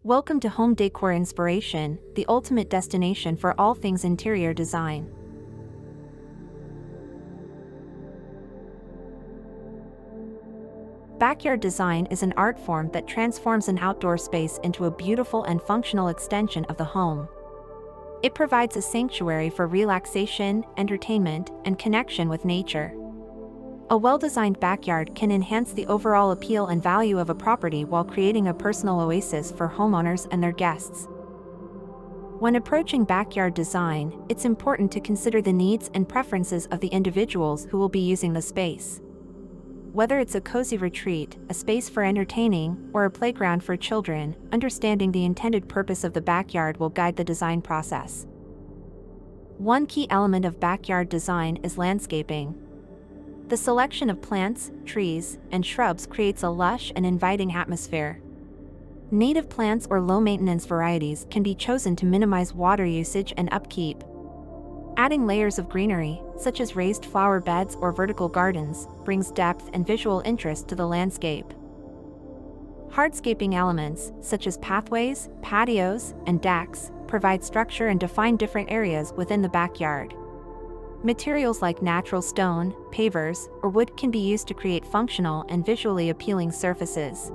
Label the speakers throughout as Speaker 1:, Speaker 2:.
Speaker 1: Welcome to Home Decor Inspiration, the ultimate destination for all things interior design. Backyard design is an art form that transforms an outdoor space into a beautiful and functional extension of the home. It provides a sanctuary for relaxation, entertainment, and connection with nature. A well-designed backyard can enhance the overall appeal and value of a property while creating a personal oasis for homeowners and their guests. When approaching backyard design, it's important to consider the needs and preferences of the individuals who will be using the space. Whether it's a cozy retreat, a space for entertaining, or a playground for children, understanding the intended purpose of the backyard will guide the design process. One key element of backyard design is landscaping. The selection of plants, trees, and shrubs creates a lush and inviting atmosphere. Native plants or low-maintenance varieties can be chosen to minimize water usage and upkeep. Adding layers of greenery, such as raised flower beds or vertical gardens, brings depth and visual interest to the landscape. Hardscaping elements, such as pathways, patios, and decks, provide structure and define different areas within the backyard. Materials like natural stone, pavers, or wood can be used to create functional and visually appealing surfaces.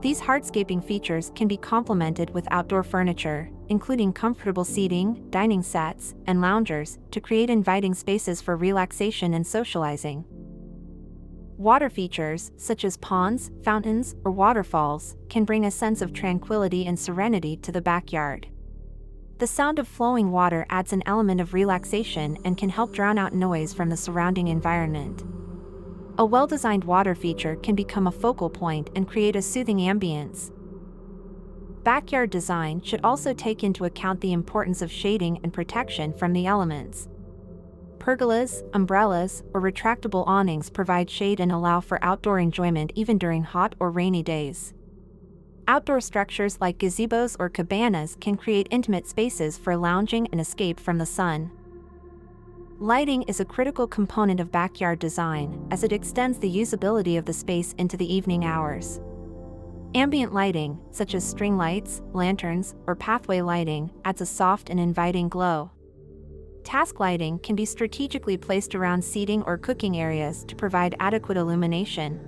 Speaker 1: These hardscaping features can be complemented with outdoor furniture, including comfortable seating, dining sets, and loungers, to create inviting spaces for relaxation and socializing. Water features, such as ponds, fountains, or waterfalls, can bring a sense of tranquility and serenity to the backyard. The sound of flowing water adds an element of relaxation and can help drown out noise from the surrounding environment. A well-designed water feature can become a focal point and create a soothing ambience. Backyard design should also take into account the importance of shading and protection from the elements. Pergolas, umbrellas, or retractable awnings provide shade and allow for outdoor enjoyment even during hot or rainy days. Outdoor structures like gazebos or cabanas can create intimate spaces for lounging and escape from the sun. Lighting is a critical component of backyard design, as it extends the usability of the space into the evening hours. Ambient lighting, such as string lights, lanterns, or pathway lighting, adds a soft and inviting glow. Task lighting can be strategically placed around seating or cooking areas to provide adequate illumination.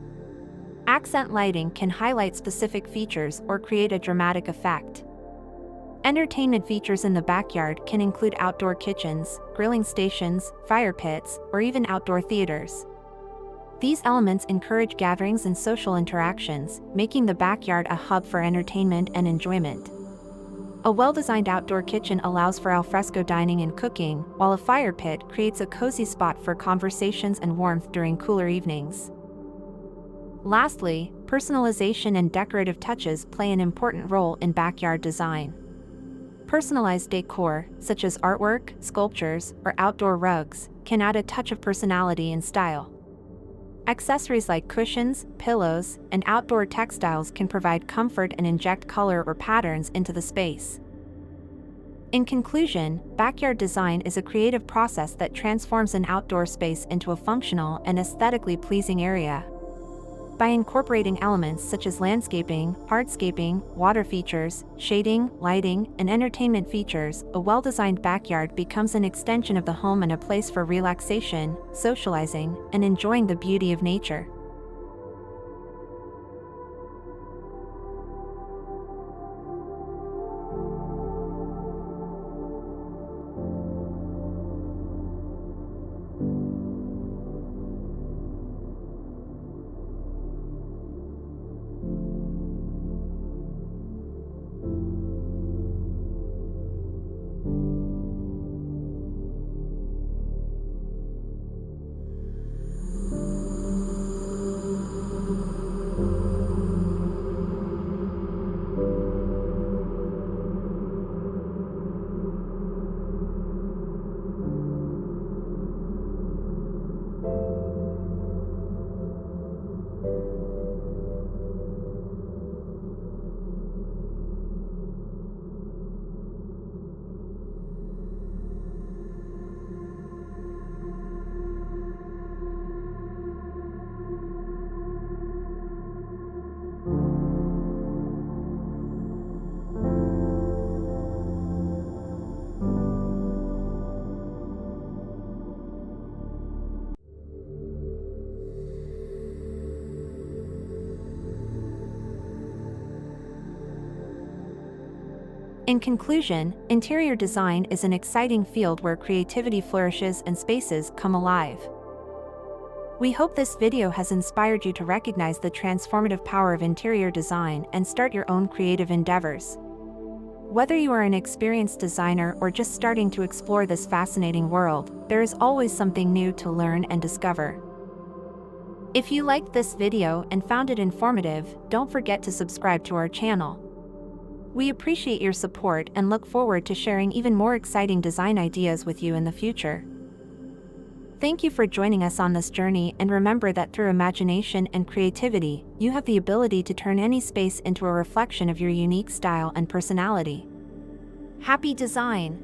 Speaker 1: Accent lighting can highlight specific features or create a dramatic effect. Entertainment features in the backyard can include outdoor kitchens, grilling stations, fire pits, or even outdoor theaters. These elements encourage gatherings and social interactions, making the backyard a hub for entertainment and enjoyment. A well-designed outdoor kitchen allows for alfresco dining and cooking, while a fire pit creates a cozy spot for conversations and warmth during cooler evenings. Lastly, personalization and decorative touches play an important role in backyard design. Personalized decor, such as artwork, sculptures, or outdoor rugs, can add a touch of personality and style. Accessories like cushions, pillows, and outdoor textiles can provide comfort and inject color or patterns into the space. In conclusion, backyard design is a creative process that transforms an outdoor space into a functional and aesthetically pleasing area. By incorporating elements such as landscaping, hardscaping, water features, shading, lighting, and entertainment features, a well-designed backyard becomes an extension of the home and a place for relaxation, socializing, and enjoying the beauty of nature. In conclusion, interior design is an exciting field where creativity flourishes and spaces come alive. We hope this video has inspired you to recognize the transformative power of interior design and start your own creative endeavors. Whether you are an experienced designer or just starting to explore this fascinating world, there is always something new to learn and discover. If you liked this video and found it informative, don't forget to subscribe to our channel. We appreciate your support and look forward to sharing even more exciting design ideas with you in the future. Thank you for joining us on this journey, and remember that through imagination and creativity, you have the ability to turn any space into a reflection of your unique style and personality. Happy design!